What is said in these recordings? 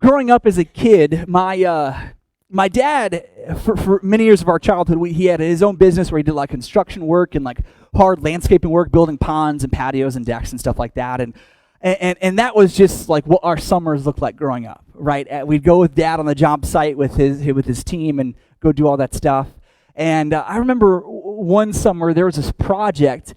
growing up as a kid, my dad, for many years of our childhood, he had his own business where he did like construction work and like hard landscaping work, building ponds and patios and decks and stuff like that. And that was just like what our summers looked like growing up, right? We'd go with Dad on the job site with his team and go do all that stuff. And I remember one summer there was this project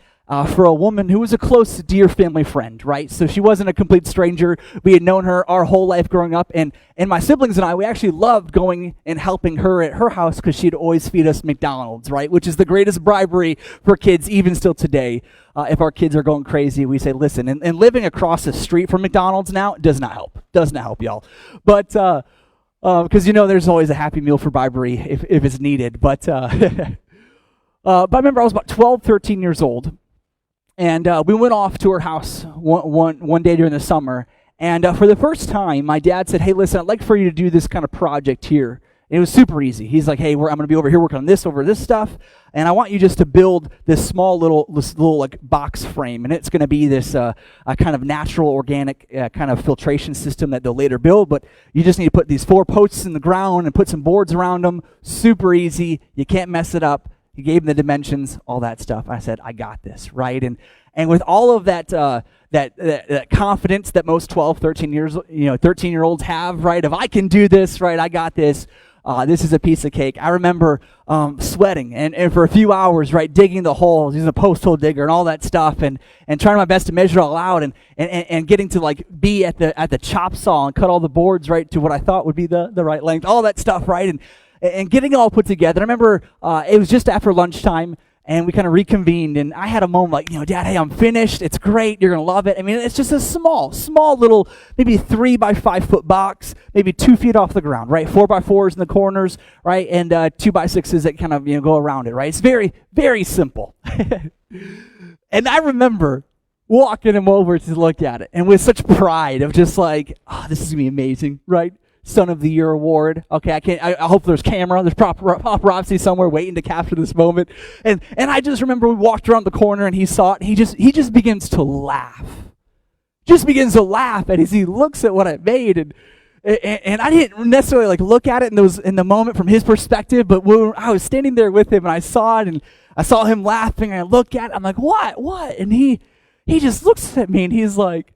for a woman who was a close, dear family friend, right? So she wasn't a complete stranger. We had known her our whole life growing up. And my siblings and I, we actually loved going and helping her at her house because she'd always feed us McDonald's, right? Which is the greatest bribery for kids even still today. If our kids are going crazy, we say, listen, and living across the street from McDonald's now does not help. Does not help, y'all. But because there's always a Happy Meal for bribery if it's needed. But I remember I was about 12, 13 years old. And we went off to her house one day during the summer. And for the first time, my dad said, hey, listen, I'd like for you to do this kind of project here. And it was super easy. He's like, hey, I'm going to be over here working on this, over this stuff. And I want you just to build this small little like box frame. And it's going to be this a kind of natural, organic kind of filtration system that they'll later build. But you just need to put these 4 posts in the ground and put some boards around them. Super easy. You can't mess it up. He gave him the dimensions, all that stuff. I said, I got this, right? And with all of that that confidence that most 12, 13-year-olds have, right? If I can do this, right, I got this. This is a piece of cake. I remember sweating and for a few hours, right, digging the holes, using a post hole digger and all that stuff, and trying my best to measure it all out, and getting to like be at the chop saw and cut all the boards right to what I thought would be the right length, all that stuff, right? And getting it all put together. I remember it was just after lunchtime, and we kind of reconvened, and I had a moment like, Dad, hey, I'm finished. It's great. You're going to love it. I mean, it's just a small little, maybe 3 by 5 foot box, maybe 2 feet off the ground, right? 4 by 4s in the corners, right? And 2 by 6s that kind of, go around it, right? It's very, very simple. And I remember walking him over to look at it, and with such pride of just like, this is going to be amazing, right? Son of the Year award. Okay, I hope there's paparazzi somewhere waiting to capture this moment. And I just remember we walked around the corner and he saw it. And he just begins to laugh. Just begins to laugh as he looks at what I made. And I didn't necessarily like look at it in the moment from his perspective, but when I was standing there with him and I saw it and I saw him laughing and I look at it, I'm like, what? And he just looks at me and he's like,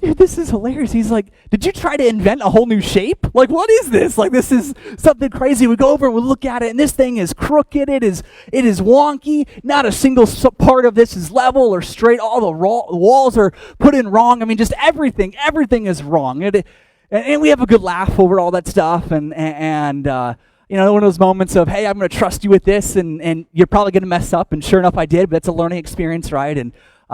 dude, this is hilarious. He's like, did you try to invent a whole new shape? Like, what is this? Like, this is something crazy. We go over and we look at it, and this thing is crooked. It is wonky. Not a single part of this is level or straight. All the walls are put in wrong. I mean, just everything is wrong. And we have a good laugh over all that stuff. And one of those moments of, hey, I'm going to trust you with this, and you're probably going to mess up. And sure enough, I did. But it's a learning experience, right? And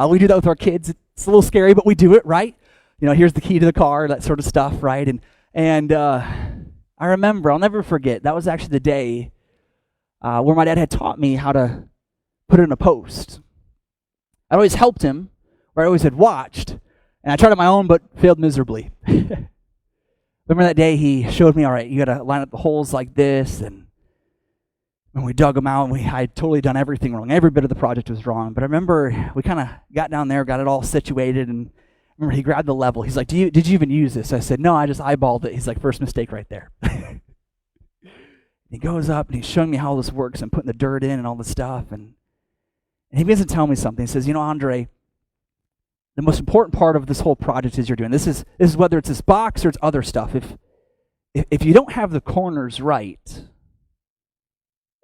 we do that with our kids. It's a little scary, but we do it, right? Here's the key to the car, that sort of stuff, right? And I remember, I'll never forget, that was actually the day where my dad had taught me how to put it in a post. I always helped him, or I always had watched, and I tried on my own, but failed miserably. Remember that day he showed me, all right, you got to line up the holes like this, and when we dug them out, I had totally done everything wrong. Every bit of the project was wrong, but I remember we kind of got down there, got it all situated, and remember, he grabbed the level. He's like, did you even use this? I said, no, I just eyeballed it. He's like, first mistake right there. He goes up, and he's showing me how this works and putting the dirt in and all this stuff. And he begins to tell me something. He says, Andre, the most important part of this whole project is you're doing. This is whether it's this box or it's other stuff. If you don't have the corners right,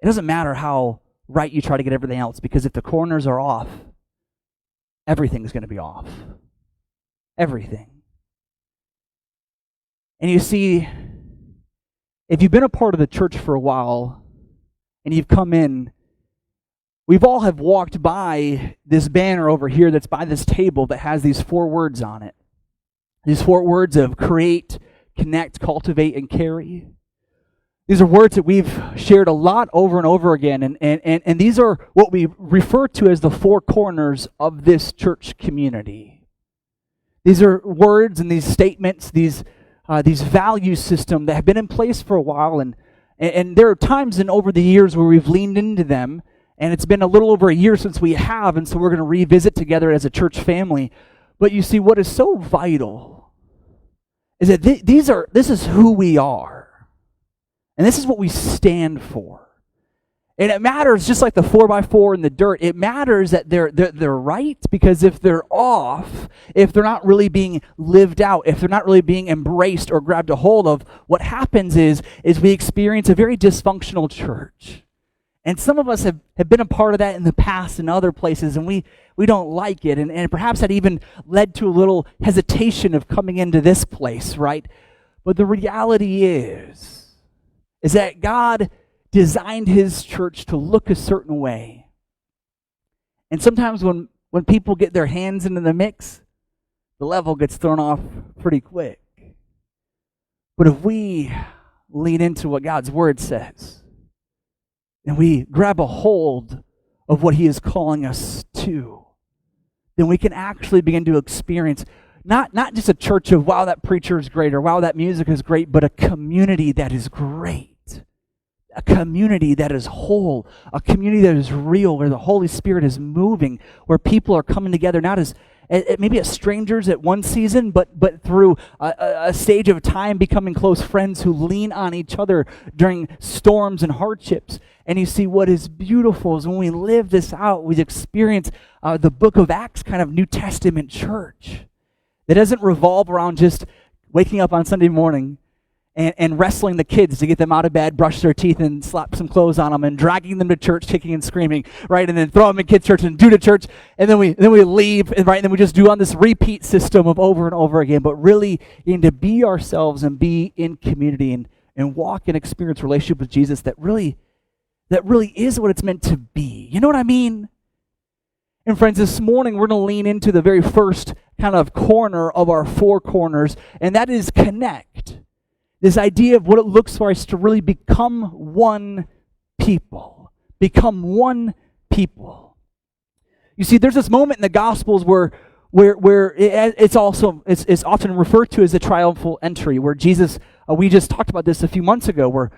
it doesn't matter how right you try to get everything else, because if the corners are off, everything's going to be off. Everything. And you see, if you've been a part of the church for a while and you've come in, we've all have walked by this banner over here that's by this table that has these 4 words on it. These 4 words of create, connect, cultivate, and carry. These are words that we've shared a lot over and over again, and these are what we refer to as the 4 corners of this church community. These are words and these statements, these value system that have been in place for a while, and there are times over the years where we've leaned into them, and it's been a little over a year since we have, and so we're going to revisit together as a church family. But you see, what is so vital is that this is who we are. And this is what we stand for. And it matters, just like the 4x4 in the dirt, it matters that they're right, because if they're off, if they're not really being lived out, if they're not really being embraced or grabbed a hold of, what happens is we experience a very dysfunctional church. And some of us have been a part of that in the past in other places, and we don't like it. And perhaps that even led to a little hesitation of coming into this place, right? But the reality is that God designed his church to look a certain way. And sometimes when people get their hands into the mix, the level gets thrown off pretty quick. But if we lean into what God's word says, and we grab a hold of what he is calling us to, then we can actually begin to experience not just a church of, wow, that preacher is great, or wow, that music is great, but a community that is great. A community that is whole, a community that is real, where the Holy Spirit is moving, where people are coming together, not as maybe as strangers at one season, but through a stage of time becoming close friends who lean on each other during storms and hardships. And you see, what is beautiful is when we live this out, we experience the book of Acts kind of New Testament church that doesn't revolve around just waking up on Sunday morning and wrestling the kids to get them out of bed, brush their teeth, and slap some clothes on them, and dragging them to church, kicking and screaming, right? And then throw them in kids' church and do to church, and then we leave, right? And then we just do on this repeat system of over and over again. But really, to be ourselves and be in community and walk and experience relationship with Jesus that really is what it's meant to be. You know what I mean? And friends, this morning we're going to lean into the very first kind of corner of our four corners, and that is connect. This idea of what it looks for us to really become one people. Become one people. You see, there's this moment in the Gospels where it's often referred to as the triumphal entry, where Jesus, we just talked about this a few months ago, where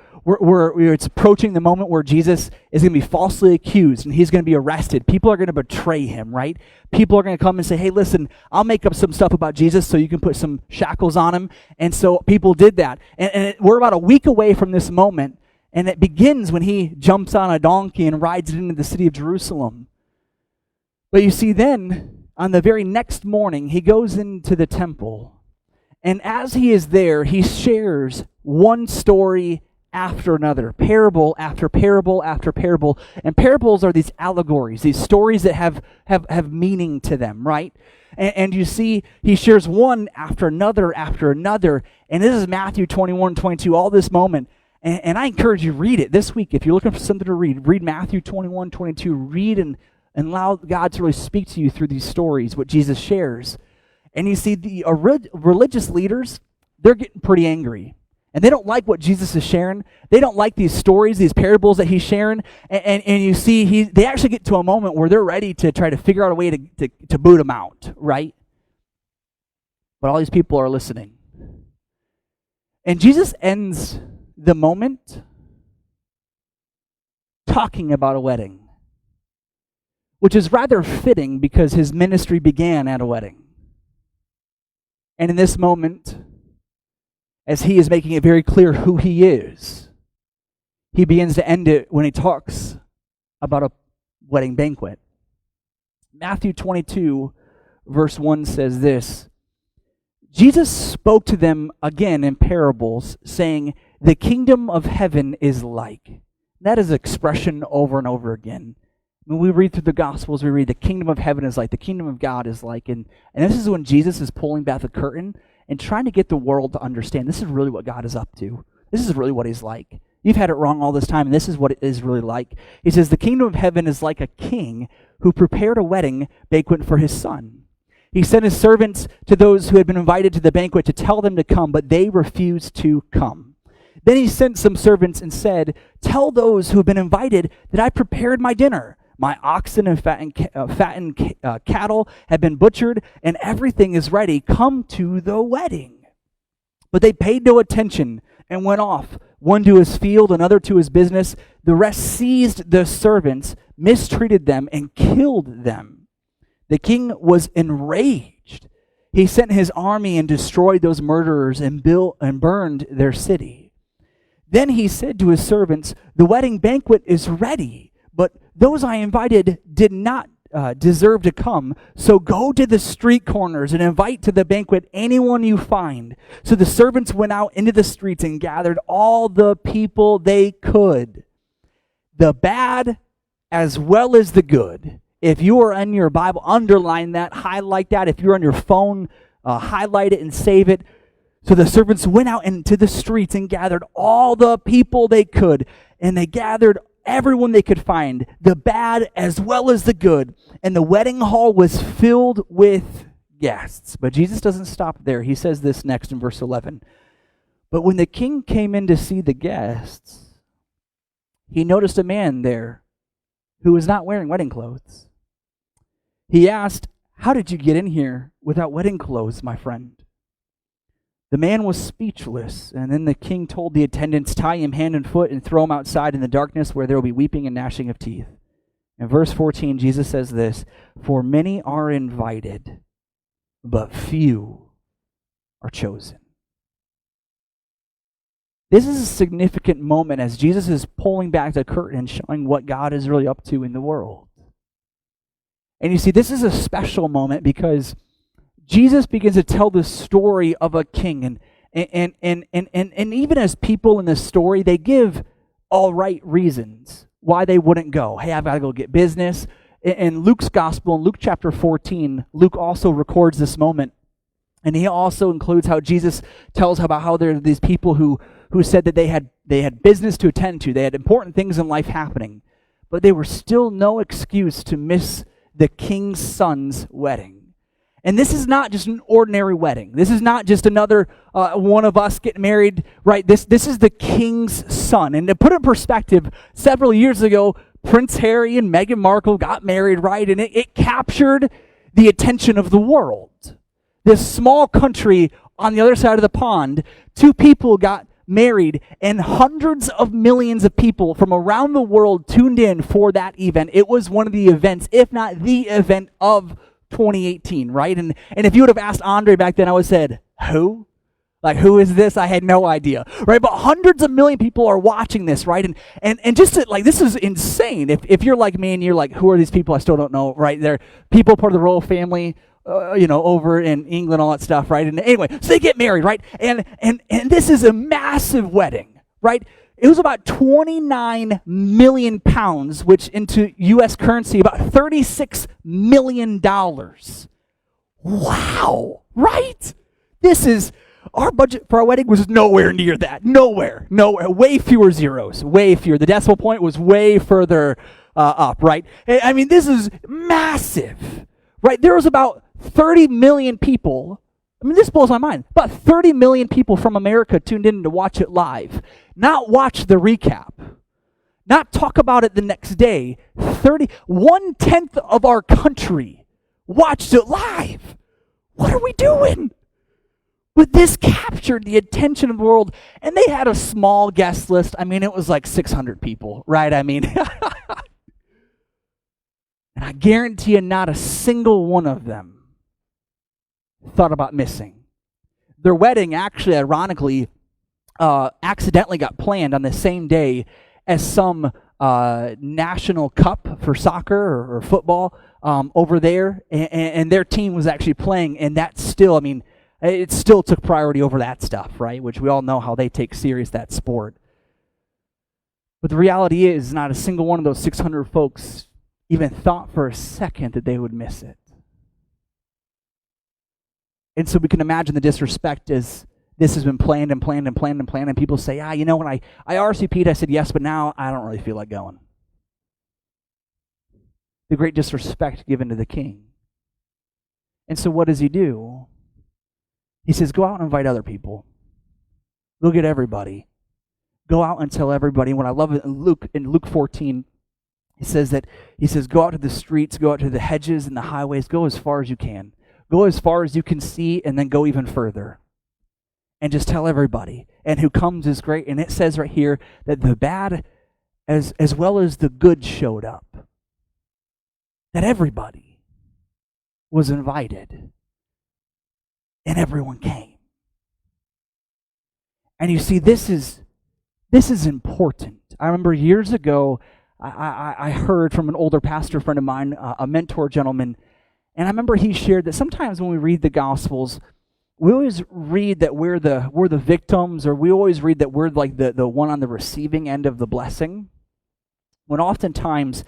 it's approaching the moment where Jesus is going to be falsely accused and he's going to be arrested. People are going to betray him, right? People are going to come and say, hey, listen, I'll make up some stuff about Jesus so you can put some shackles on him. And so people did that. And we're about a week away from this moment, and it begins when he jumps on a donkey and rides it into the city of Jerusalem. But you see, then, on the very next morning, he goes into the temple. And as he is there, he shares one story after another, parable after parable after parable. And parables are these allegories, these stories that have meaning to them, right? And you see, he shares one after another after another. And this is Matthew 21, 22, all this moment. And I encourage you, read it this week. If you're looking for something to read Matthew 21, 22. Read and allow God to really speak to you through these stories, what Jesus shares. And you see, the religious leaders, they're getting pretty angry. And they don't like what Jesus is sharing. They don't like these stories, these parables that he's sharing. And you see, they actually get to a moment where they're ready to try to figure out a way to boot him out, right? But all these people are listening. And Jesus ends the moment talking about a wedding, which is rather fitting because his ministry began at a wedding. And in this moment, as he is making it very clear who he is, he begins to end it when he talks about a wedding banquet. Matthew 22, verse 1 says this: Jesus spoke to them again in parables, saying, the kingdom of heaven is like. That is an expression over and over again. When we read through the Gospels, we read the kingdom of heaven is like, the kingdom of God is like. And this is when Jesus is pulling back the curtain and trying to get the world to understand this is really what God is up to. This is really what he's like. You've had it wrong all this time, and this is what it is really like. He says, the kingdom of heaven is like a king who prepared a wedding banquet for his son. He sent his servants to those who had been invited to the banquet to tell them to come, but they refused to come. Then he sent some servants and said, tell those who have been invited that I prepared my dinner. My oxen and fattened cattle have been butchered, and everything is ready. Come to the wedding. But they paid no attention and went off, one to his field, another to his business. The rest seized the servants, mistreated them, and killed them. The king was enraged, He sent his army and destroyed those murderers and built and burned their city. Then he said to his servants, "The wedding banquet is ready, but those I invited did not deserve to come. So go to the street corners and invite to the banquet anyone you find." So the servants went out into the streets and gathered all the people they could, the bad as well as the good. If you are in your Bible, underline that, highlight that. If you're on your phone, highlight it and save it. So the servants went out into the streets and gathered all the people they could, and they gathered everyone they could find, the bad as well as the good. And the wedding hall was filled with guests. But Jesus doesn't stop there. He says this next in verse 11. But when the king came in to see the guests, he noticed a man there who was not wearing wedding clothes. He asked, "How did you get in here without wedding clothes, my friend?" The man was speechless, and then the king told the attendants, "Tie him hand and foot and throw him outside in the darkness where there will be weeping and gnashing of teeth." In verse 14, Jesus says this, "For many are invited, but few are chosen." This is a significant moment as Jesus is pulling back the curtain and showing what God is really up to in the world. And you see, this is a special moment because Jesus begins to tell the story of a king. And even as people in this story, they give all right reasons why they wouldn't go. Hey, I've got to go get business. In Luke's gospel, in Luke chapter 14, Luke also records this moment. And he also includes how Jesus tells about how there are these people who said that they had business to attend to. They had important things in life happening. But they were still no excuse to miss the king's son's wedding. And this is not just an ordinary wedding. This is not just another one of us getting married, right? This is the king's son. And to put it in perspective, several years ago, Prince Harry and Meghan Markle got married, right? And it captured the attention of the world. This small country on the other side of the pond, two people got married, and hundreds of millions of people from around the world tuned in for that event. It was one of the events, if not the event of 2018, right? And if you would have asked Andre back then, I would have said, who? Like, who is this? I had no idea, right? But hundreds of million people are watching this, right? And just to, like, this is insane. If you're like me and you're like, who are these people? I still don't know, right? They're people part of the royal family, over in England, all that stuff, right? And anyway, so they get married, right? And this is a massive wedding, right? It was about 29 million pounds, which into U.S. currency, about $36 million. Wow, right? Our budget for our wedding was nowhere near that. Nowhere. Way fewer zeros, way fewer. The decimal point was way further up, right? I mean, this is massive, right? There was about 30 million people. I mean, this blows my mind. About 30 million people from America tuned in to watch it live. Not watch the recap. Not talk about it the next day. 1/10 of our country watched it live. What are we doing? But this captured the attention of the world, and they had a small guest list. I mean, it was like 600 people, right? I mean, and I guarantee you not a single one of them thought about missing. Their wedding actually, ironically, accidentally got planned on the same day as some national cup for soccer or football over there, and their team was actually playing, and that still, I mean, it still took priority over that stuff, right? Which we all know how they take serious that sport. But the reality is, not a single one of those 600 folks even thought for a second that they would miss it. And so we can imagine the disrespect as this has been planned and planned and planned and planned, and people say, when I RSVP'd, I said yes, but now I don't really feel like going. The great disrespect given to the king. And so what does he do? He says, go out and invite other people. Go get everybody. Go out and tell everybody. And what I love in Luke 14, he says, go out to the streets, go out to the hedges and the highways, go as far as you can. Go as far as you can see, and then go even further. And just tell everybody. And who comes is great. And it says right here that the bad as well as the good showed up. That everybody was invited. And everyone came. And you see, this is important. I remember years ago, I heard from an older pastor friend of mine, a mentor gentleman, and I remember he shared that sometimes when we read the Gospels, we always read that we're the victims, or we always read that we're like the one on the receiving end of the blessing, when oftentimes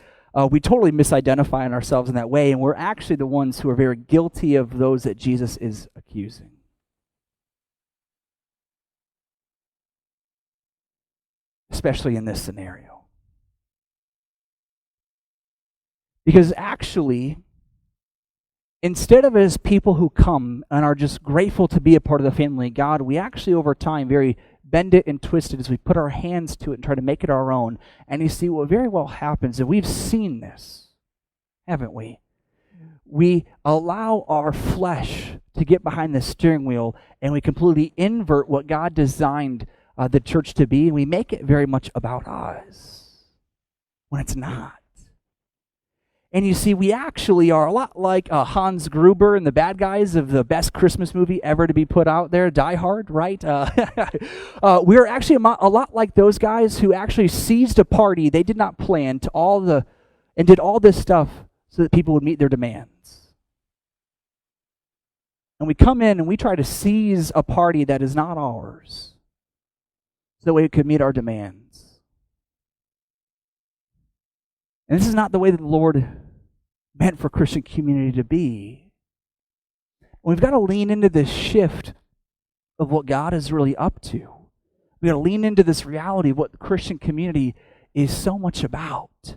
we totally misidentify ourselves in that way, and we're actually the ones who are very guilty of those that Jesus is accusing. Especially in this scenario. Because actually, instead of as people who come and are just grateful to be a part of the family of God, we actually over time very bend it and twist it as we put our hands to it and try to make it our own. And you see what very well happens, and we've seen this, haven't we? We allow our flesh to get behind the steering wheel, and we completely invert what God designed the church to be, and we make it very much about us when it's not. And you see, we actually are a lot like Hans Gruber and the bad guys of the best Christmas movie ever to be put out there, Die Hard, right? We're actually a lot like those guys who actually seized a party they did not plan and did all this stuff so that people would meet their demands. And we come in and we try to seize a party that is not ours so that way it could meet our demands. And this is not the way that the Lord meant for Christian community to be. We've got to lean into this shift of what God is really up to. We've got to lean into this reality of what the Christian community is so much about.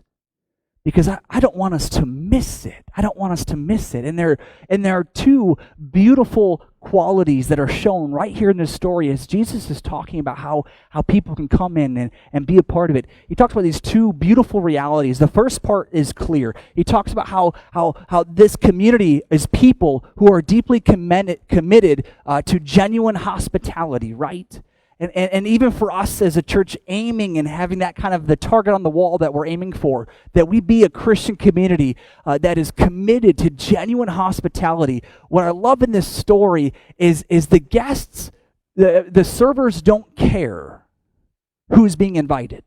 Because I don't want us to miss it. I don't want us to miss it. And there are two beautiful qualities that are shown right here in this story as Jesus is talking about how people can come in and be a part of it. He talks about these two beautiful realities. The first part is clear. He talks about how this community is people who are deeply committed to genuine hospitality, right? And even for us as a church aiming and having that kind of the target on the wall that we're aiming for, that we be a Christian community that is committed to genuine hospitality. What I love in this story is the guests, the servers don't care who's being invited.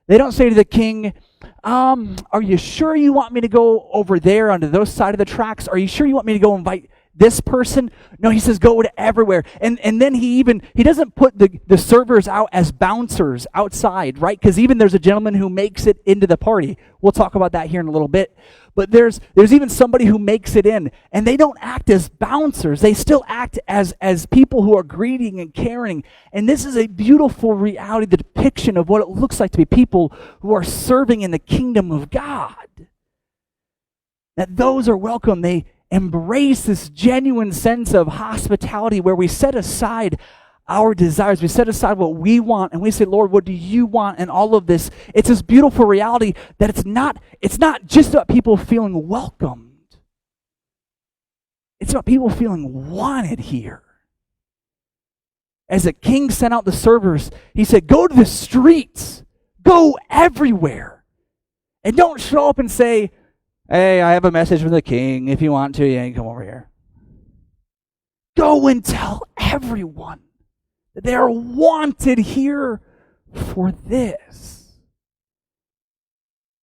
They don't say to the king, are you sure you want me to go over there onto those side of the tracks? Are you sure you want me to go invite this person? No, he says go to everywhere. And then he doesn't put the servers out as bouncers outside, right? Because even there's a gentleman who makes it into the party. We'll talk about that here in a little bit. But there's even somebody who makes it in, and they don't act as bouncers. They still act as people who are greeting and caring. And this is a beautiful reality, the depiction of what it looks like to be people who are serving in the kingdom of God. That those are welcome. They embrace this genuine sense of hospitality where we set aside our desires, we set aside what we want, and we say, Lord, what do you want in all of this? It's this beautiful reality that it's not just about people feeling welcomed. It's about people feeling wanted here. As the king sent out the servers, he said, go to the streets, go everywhere, and don't show up and say, hey, I have a message from the king. If you want to, you can come over here. Go and tell everyone that they are wanted here for this.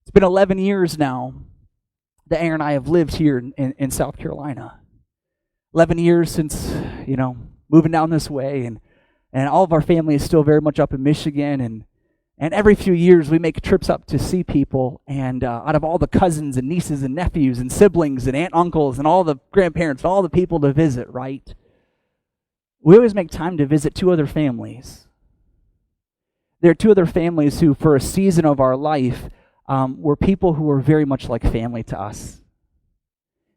It's been 11 years now that Aaron and I have lived here in South Carolina. 11 years since, moving down this way. And all of our family is still very much up in Michigan. And every few years, we make trips up to see people, and out of all the cousins and nieces and nephews and siblings and aunt, uncles and all the grandparents, all the people to visit, right? We always make time to visit two other families. There are two other families who, for a season of our life, were people who were very much like family to us.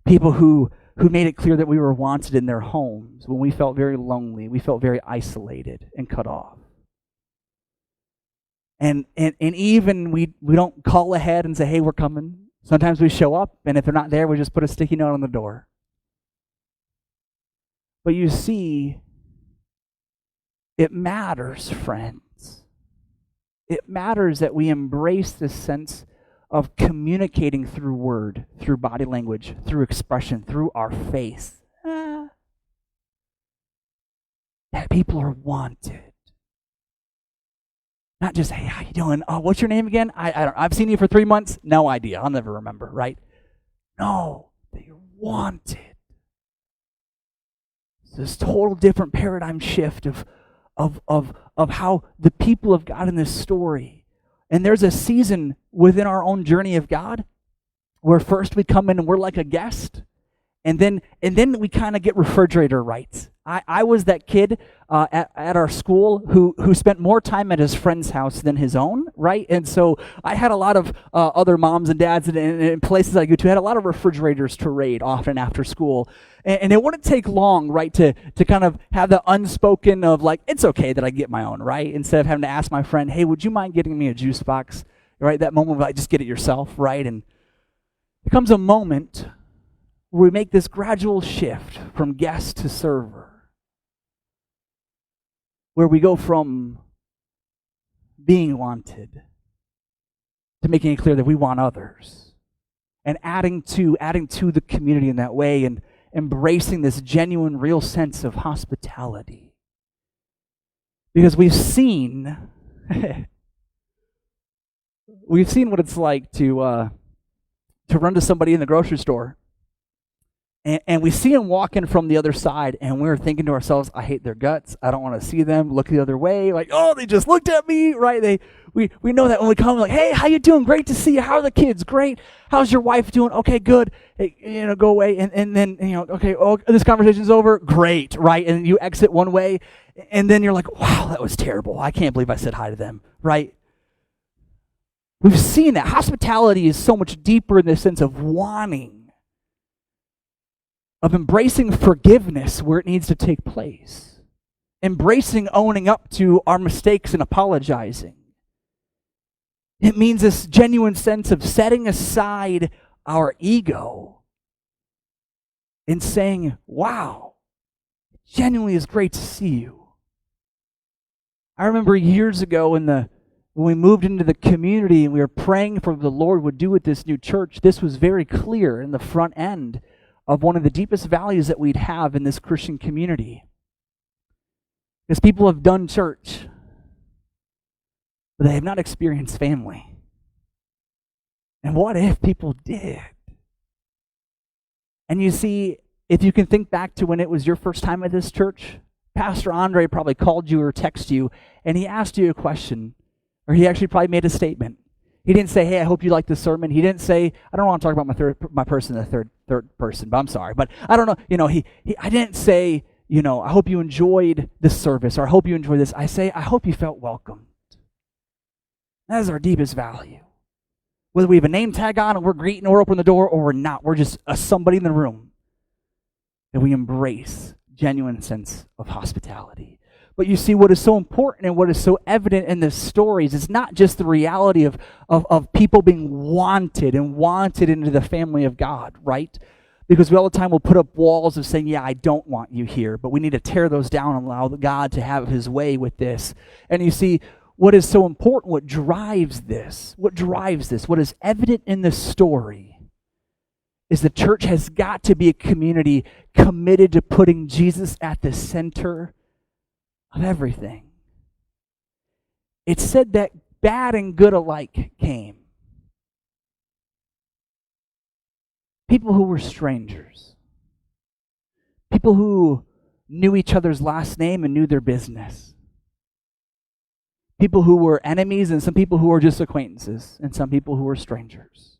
People who made it clear that we were wanted in their homes when we felt very lonely, we felt very isolated and cut off. And even we don't call ahead and say, hey, we're coming. Sometimes we show up, and if they're not there, we just put a sticky note on the door. But you see, it matters, friends. It matters that we embrace this sense of communicating through word, through body language, through expression, through our faith. that people are wanted. Not just, hey, how you doing? Oh, what's your name again? I've seen you for 3 months. No idea. I'll never remember, right? No, that you're wanted. It's this total different paradigm shift of how the people of God in this story. And there's a season within our own journey of God where first we come in and we're like a guest, and then we kind of get refrigerator rights. I was that kid at our school who spent more time at his friend's house than his own, right? And so I had a lot of other moms and dads in places I go to, had a lot of refrigerators to raid often after school. And it wouldn't take long, right, to kind of have the unspoken of like, it's okay that I get my own, right? Instead of having to ask my friend, hey, would you mind getting me a juice box? Right, that moment of like, just get it yourself, right? And there comes a moment where we make this gradual shift from guest to server, where we go from being wanted to making it clear that we want others, and adding to the community in that way, and embracing this genuine, real sense of hospitality. Because we've seen what it's like to run to somebody in the grocery store, and we see them walking from the other side, and we're thinking to ourselves, I hate their guts. I don't want to see them. Look the other way. Like, oh, they just looked at me, right? We know that when we come, like, hey, how you doing? Great to see you. How are the kids? Great. How's your wife doing? Okay, good. Hey, go away. And then, okay, oh, this conversation's over. Great, right? And you exit one way, and then you're like, wow, that was terrible. I can't believe I said hi to them, right? We've seen that. Hospitality is so much deeper in the sense of wanting, of embracing forgiveness where it needs to take place, embracing owning up to our mistakes and apologizing. It means this genuine sense of setting aside our ego and saying, wow, it genuinely is great to see you. I remember years ago when we moved into the community and we were praying for what the Lord would do with this new church, this was very clear in the front end of one of the deepest values that we'd have in this Christian community. Because people have done church, but they have not experienced family. And what if people did? And you see, if you can think back to when it was your first time at this church, Pastor Andre probably called you or texted you, and he asked you a question, or he actually probably made a statement. He didn't say, hey, I hope you like the sermon. He didn't say, I don't want to talk about my person in the third person, but I'm sorry. But I don't know, I didn't say, I hope you enjoyed this service, or I hope you enjoyed this. I say, I hope you felt welcomed. That is our deepest value. Whether we have a name tag on and we're greeting or open the door, or we're not, we're just somebody in the room, that we embrace genuine sense of hospitality. But you see, what is so important and what is so evident in this stories is not just the reality of people being wanted into the family of God, right? Because we all the time will put up walls of saying, yeah, I don't want you here, but we need to tear those down and allow God to have his way with this. And you see, what is so important, what drives this, what is evident in this story is the church has got to be a community committed to putting Jesus at the center of everything. It said that bad and good alike came. People who were strangers. People who knew each other's last name and knew their business. People who were enemies, and some people who were just acquaintances, and some people who were strangers.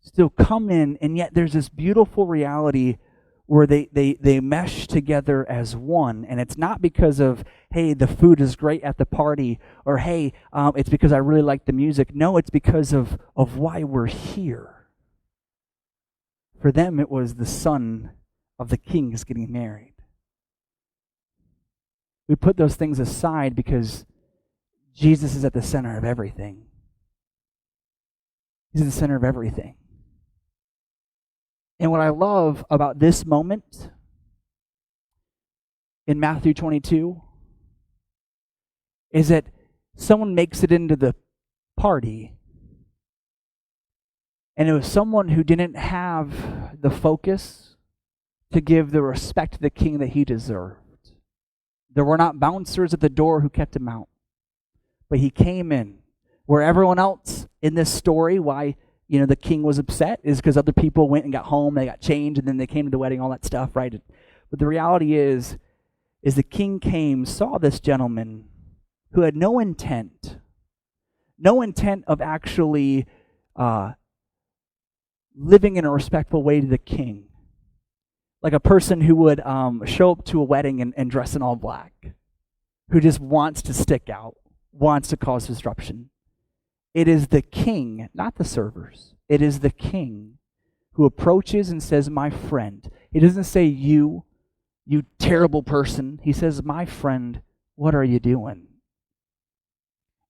Still come in, and yet there's this beautiful reality where they mesh together as one. And it's not because of, hey, the food is great at the party, or hey, it's because I really like the music. No, it's because of why we're here. For them, it was the son of the king is getting married. We put those things aside because Jesus is at the center of everything. He's at the center of everything. And what I love about this moment in Matthew 22 is that someone makes it into the party, and it was someone who didn't have the focus to give the respect to the king that he deserved. There were not bouncers at the door who kept him out. But he came in. Where everyone else in this story, why the king was upset is because other people went and got home, they got changed, and then they came to the wedding, all that stuff, right? But the reality is the king came, saw this gentleman who had no intent of actually living in a respectful way to the king. Like a person who would show up to a wedding and dress in all black, who just wants to stick out, wants to cause disruption. It is the king, not the servers. It is the king who approaches and says, my friend. He doesn't say, you terrible person. He says, my friend, what are you doing?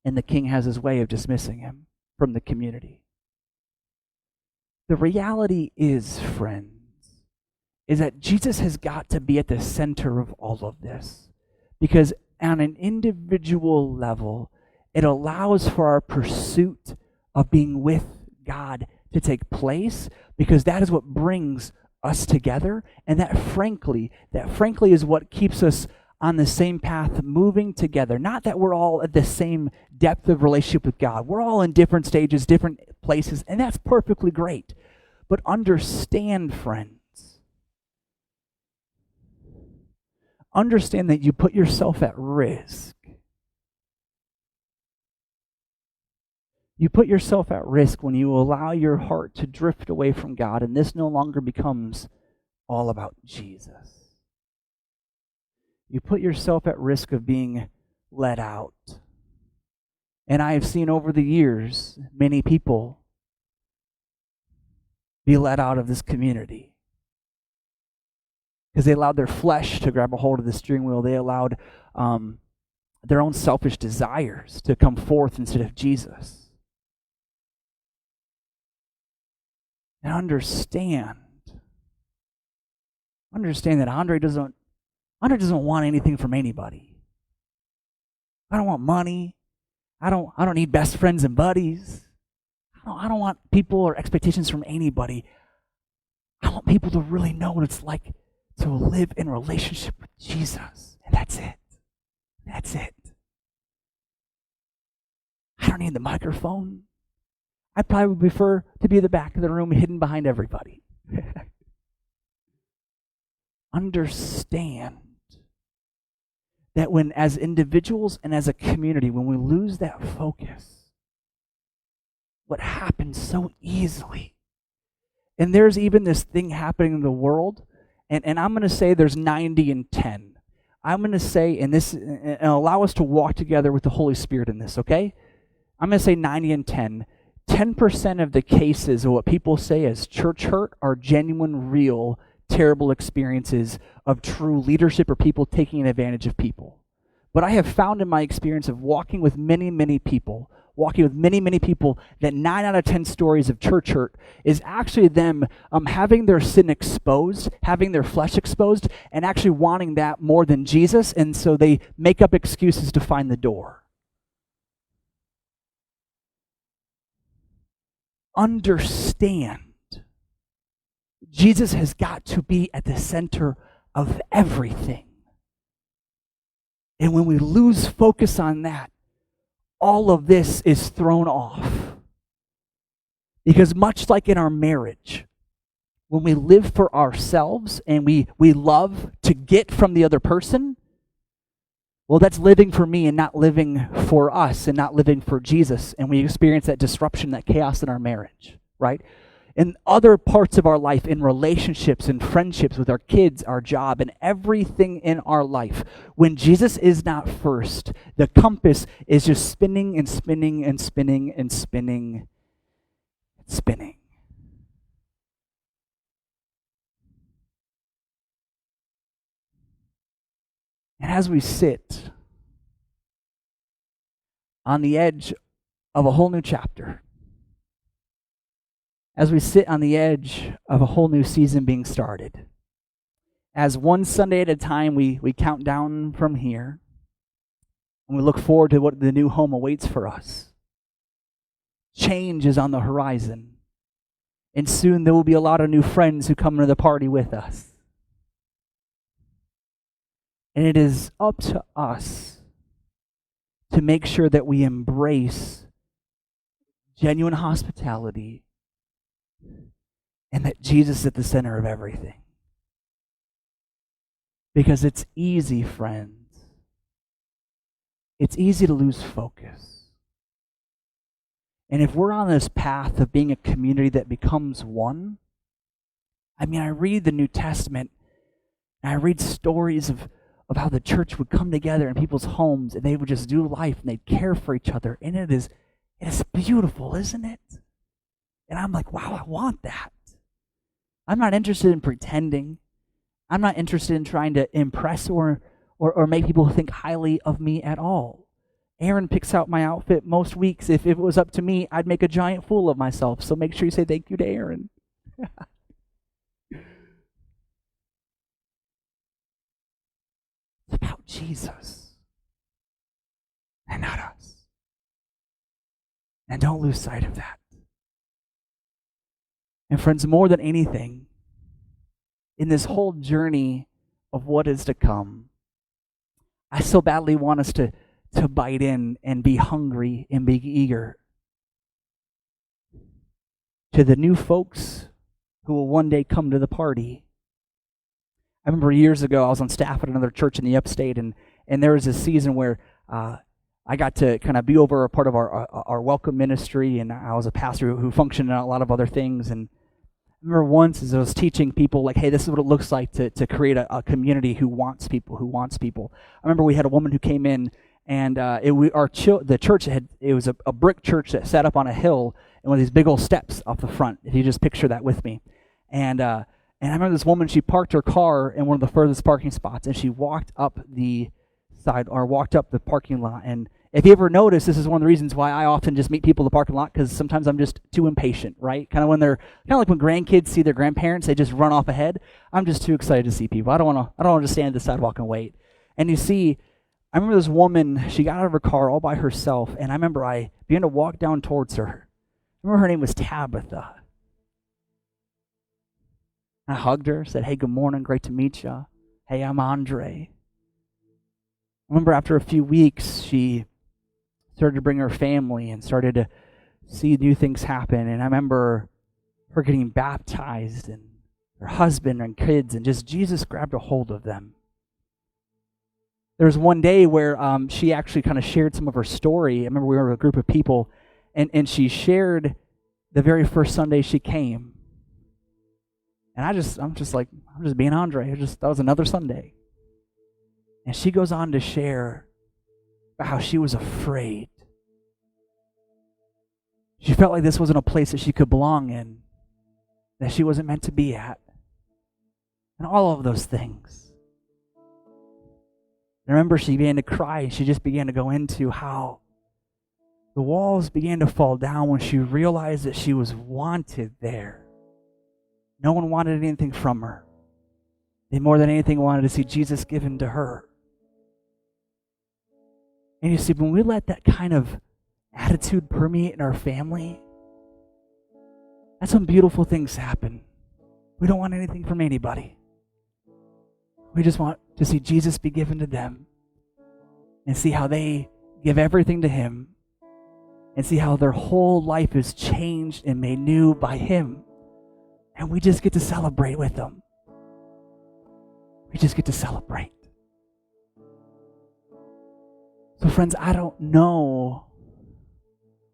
And the king has his way of dismissing him from the community. The reality is, friends, is that Jesus has got to be at the center of all of this. Because on an individual level, it allows for our pursuit of being with God to take place, because that is what brings us together, and that frankly is what keeps us on the same path, moving together. Not that we're all at the same depth of relationship with God. We're all in different stages, different places, and that's perfectly great. But understand, friends, understand that you put yourself at risk. You put yourself at risk when you allow your heart to drift away from God, and this no longer becomes all about Jesus. You put yourself at risk of being let out. And I have seen over the years many people be let out of this community because they allowed their flesh to grab a hold of the steering wheel. They allowed their own selfish desires to come forth instead of Jesus. And understand that Andre doesn't want anything from anybody. I don't want money. I don't need best friends and buddies. I don't want people or expectations from anybody. I want people to really know what it's like to live in relationship with Jesus. And that's it. That's it. I don't need the microphone. I probably would prefer to be at the back of the room, hidden behind everybody. Understand that when, as individuals and as a community, when we lose that focus, what happens so easily, and there's even this thing happening in the world, and I'm going to say there's 90 and 10. I'm going to say, and allow us to walk together with the Holy Spirit in this, okay? I'm going to say 90 and 10. 10% of the cases of what people say as church hurt are genuine, real, terrible experiences of true leadership or people taking advantage of people. But I have found in my experience of walking with many, many people, that 9 out of 10 stories of church hurt is actually them having their sin exposed, having their flesh exposed, and actually wanting that more than Jesus, and so they make up excuses to find the door. Understand, Jesus has got to be at the center of everything. And when we lose focus on that, all of this is thrown off. Because much like in our marriage, when we live for ourselves and we love to get from the other person, well, that's living for me and not living for us and not living for Jesus. And we experience that disruption, that chaos in our marriage, right? In other parts of our life, in relationships and friendships with our kids, our job, and everything in our life, when Jesus is not first, the compass is just spinning and spinning and spinning and spinning and spinning. And as we sit on the edge of a whole new chapter, as we sit on the edge of a whole new season being started, as one Sunday at a time we count down from here, and we look forward to what the new home awaits for us. Change is on the horizon, and soon there will be a lot of new friends who come into the party with us. And it is up to us to make sure that we embrace genuine hospitality and that Jesus is at the center of everything. Because it's easy, friends. It's easy to lose focus. And if we're on this path of being a community that becomes one, I mean, I read the New Testament and I read stories of how the church would come together in people's homes and they would just do life and they'd care for each other. And it is beautiful, isn't it? And I'm like, wow, I want that. I'm not interested in pretending. I'm not interested in trying to impress or make people think highly of me at all. Aaron picks out my outfit most weeks. If it was up to me, I'd make a giant fool of myself. So make sure you say thank you to Aaron. It's about Jesus and not us. And don't lose sight of that. And friends, more than anything, in this whole journey of what is to come, I so badly want us to bite in and be hungry and be eager. To the new folks who will one day come to the party. I remember years ago, I was on staff at another church in the upstate, and there was this season where I got to kind of be over a part of our welcome ministry, and I was a pastor who functioned in a lot of other things. And I remember once as I was teaching people, like, hey, this is what it looks like to create a community who wants people. I remember we had a woman who came in, and the church it was a brick church that sat up on a hill, and with these big old steps off the front. If you just picture that with me, and I remember this woman. She parked her car in one of the furthest parking spots, and she walked up the parking lot. And if you ever notice, this is one of the reasons why I often just meet people in the parking lot, because sometimes I'm just too impatient, right? Kind of like when grandkids see their grandparents, they just run off ahead. I'm just too excited to see people. I don't want to just stand at the sidewalk and wait. And you see, I remember this woman, she got out of her car all by herself, and I remember I began to walk down towards her. I remember her name was Tabitha. I hugged her, said, hey, good morning, great to meet you. Hey, I'm Andre. I remember after a few weeks, she started to bring her family and started to see new things happen. And I remember her getting baptized and her husband and kids, and just Jesus grabbed a hold of them. There was one day where she actually kind of shared some of her story. I remember we were with a group of people, and she shared the very first Sunday she came. And I'm just being Andre. That was another Sunday. And she goes on to share about how she was afraid. She felt like this wasn't a place that she could belong in, that she wasn't meant to be at, and all of those things. I remember she began to cry, and she just began to go into how the walls began to fall down when she realized that she was wanted there. No one wanted anything from her. They more than anything wanted to see Jesus given to her. And you see, when we let that kind of attitude permeate in our family, that's when beautiful things happen. We don't want anything from anybody. We just want to see Jesus be given to them and see how they give everything to Him and see how their whole life is changed and made new by Him. And we just get to celebrate with them. We just get to celebrate. So friends, I don't know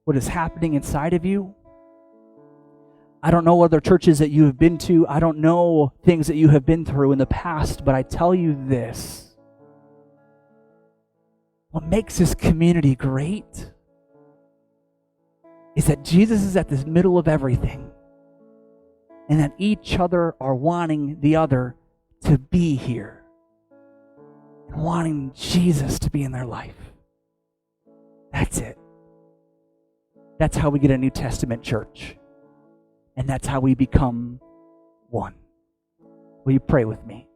what is happening inside of you. I don't know other churches that you have been to. I don't know things that you have been through in the past, but I tell you this. What makes this community great is that Jesus is at the middle of everything, and that each other are wanting the other to be here and wanting Jesus to be in their life. That's it. That's how we get a New Testament church. And that's how we become one. Will you pray with me?